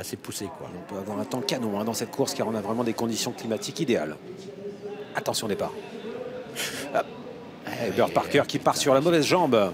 assez poussé, quoi. On peut avoir un temps canon hein, dans cette course car on a vraiment des conditions climatiques idéales. Attention départ. Et Bird Parker qui part sur la mauvaise jambe.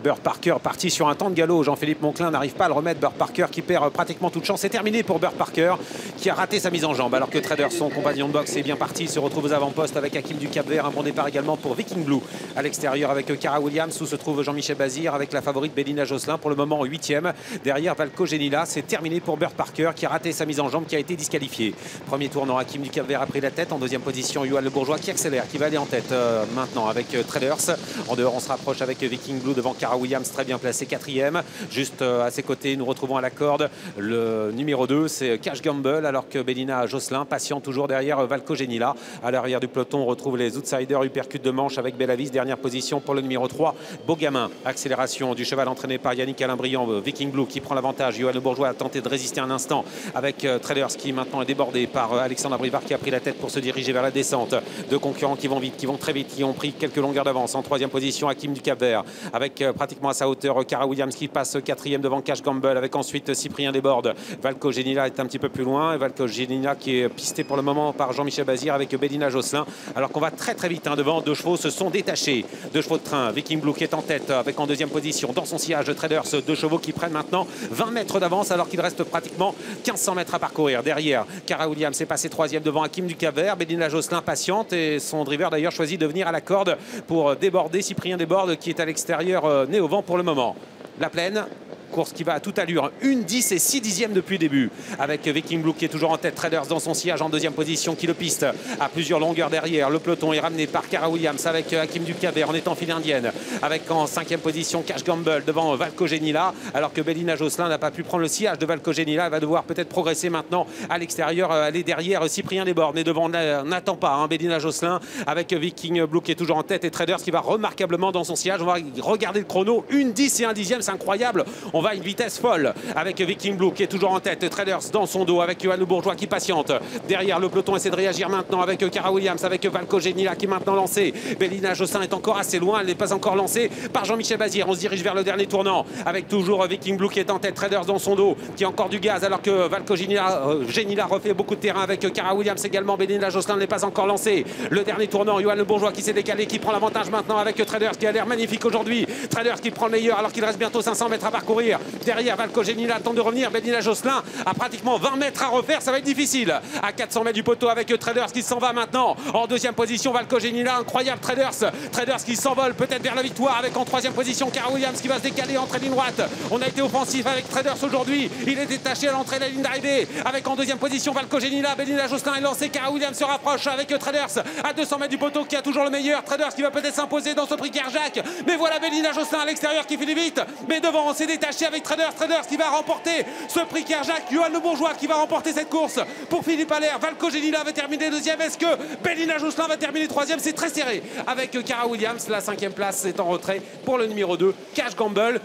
Bird Parker parti sur un temps de galop. Jean-Philippe Monclin n'arrive pas à le remettre. Bird Parker qui perd pratiquement toute chance. C'est terminé pour Bird Parker qui a raté sa mise en jambe. Alors que Trader, son compagnon de boxe, est bien parti. Il se retrouve aux avant-postes avec Hakim du Cap-Vert. Un bon départ également pour Viking Blue. À l'extérieur avec Cara Williams où se trouve Jean-Michel Bazir avec la favorite Bélina Josselin pour le moment en 8e. Derrière Valco Genila. C'est terminé pour Bird Parker qui a raté sa mise en jambe, qui a été disqualifié. Premier tournant, Hakim du Cap-Vert a pris la tête. En deuxième position, Yoann Le Bourgeois qui accélère, qui va aller en tête maintenant avec Traders. En dehors, on se rapproche avec Viking Blue devant Cara Williams, très bien placé 4e. Juste à ses côtés, nous retrouvons à la corde le numéro 2, c'est Cash Gamble, alors que Bélina Josselin patient toujours derrière Valco Genila. À l'arrière du peloton, on retrouve les outsiders, uppercut de manche avec Bellavis. Dernière position pour le numéro 3, Beaugamin. Accélération du cheval entraîné par Yannick Alain-Briand, Viking Blue qui prend l'avantage. Yoann Le Bourgeois a tenté de résister un instant avec Traders qui maintenant est débordé par Alexandre Abrivard qui a pris la tête pour se diriger vers la descente. Deux concurrents qui vont vite, qui vont très vite, qui ont pris quelques longueurs d'avance. En 3e position, Hakim du Cap-Vert avec pratiquement à sa hauteur Cara Williams qui passe 4e devant Cash Gamble avec ensuite Cyprien Desbordes. Valco Genila est un petit peu plus loin. Et Valco Genila qui est pisté pour le moment par Jean-Michel Bazir avec Bélina Josselin. Alors qu'on va très très vite devant. Deux chevaux se sont détachés. Deux chevaux de train. Viking Blue qui est en tête avec en 2e position dans son sillage de Traders. Deux chevaux qui prennent maintenant 20 mètres d'avance alors qu'il reste pratiquement 1500 mètres à parcourir. Derrière, Cara Williams est passé 3e devant Hakim du Cap-Vert. Bélina Josselin patiente et son driver d'ailleurs choisit de venir à la corde pour déborder Cyprien Desbordes qui est à l'extérieur né au vent pour le moment. La plaine. Course qui va à toute allure, 1,10 et 6 dixièmes depuis le début, avec Viking Blue qui est toujours en tête, Traders dans son sillage en 2e position, qui le piste à plusieurs longueurs derrière. Le peloton est ramené par Cara Williams avec Hakim du Cap-Vert en étant file indienne, avec en 5e position Cash Gamble devant Valco Genila, alors que Bélina Josselin n'a pas pu prendre le sillage de Valco Genila. Elle va devoir peut-être progresser maintenant à l'extérieur, aller derrière Cyprien Desbordes, mais devant n'attend pas hein, Bélina Josselin avec Viking Blue qui est toujours en tête et Traders qui va remarquablement dans son sillage. On va regarder le chrono, 1,10 et 1 dixième, c'est incroyable. On va à une vitesse folle avec Viking Blue qui est toujours en tête. Traders dans son dos avec Yoann Le Bourgeois qui patiente. Derrière, le peloton essaie de réagir maintenant avec Cara Williams, avec Valco Genila qui est maintenant lancé. Bélina Josselin est encore assez loin. Elle n'est pas encore lancée par Jean-Michel Bazir. On se dirige vers le dernier tournant avec toujours Viking Blue qui est en tête. Traders dans son dos qui a encore du gaz alors que Valco Genila refait beaucoup de terrain avec Cara Williams également. Bélina Josselin n'est pas encore lancée. Le dernier tournant, Yoann Le Bourgeois qui s'est décalé, qui prend l'avantage maintenant avec Traders qui a l'air magnifique aujourd'hui. Traders qui prend le meilleur alors qu'il reste bientôt 500 mètres à parcourir. Derrière, Valco Genila tente de revenir. Bélina Josselin a pratiquement 20 mètres à refaire. Ça va être difficile. À 400 mètres du poteau avec Traders qui s'en va maintenant. En 2e position, Valco Genila. Incroyable Traders. Traders qui s'envole peut-être vers la victoire avec en 3e position Cara Williams qui va se décaler entre ligne droite. On a été offensif avec Traders aujourd'hui. Il est détaché à l'entrée de la ligne d'arrivée. Avec en 2e position Valco Genila. Bélina Josselin est lancé. Cara Williams se rapproche avec Traders à 200 mètres du poteau qui a toujours le meilleur. Traders qui va peut-être s'imposer dans ce prix Kerjak. Mais voilà Bélina Josselin à l'extérieur qui finit vite. Mais devant, on s'est détaché avec Traders qui va remporter ce prix Kerjak. Yoann Le Bourgeois qui va remporter cette course pour Philippe Allaire. Valco Genila va terminer 2e. Est-ce que Bélina Josselin va terminer 3e? C'est très serré avec Cara Williams. La 5e place est en retrait pour le numéro 2, Cash Gamble.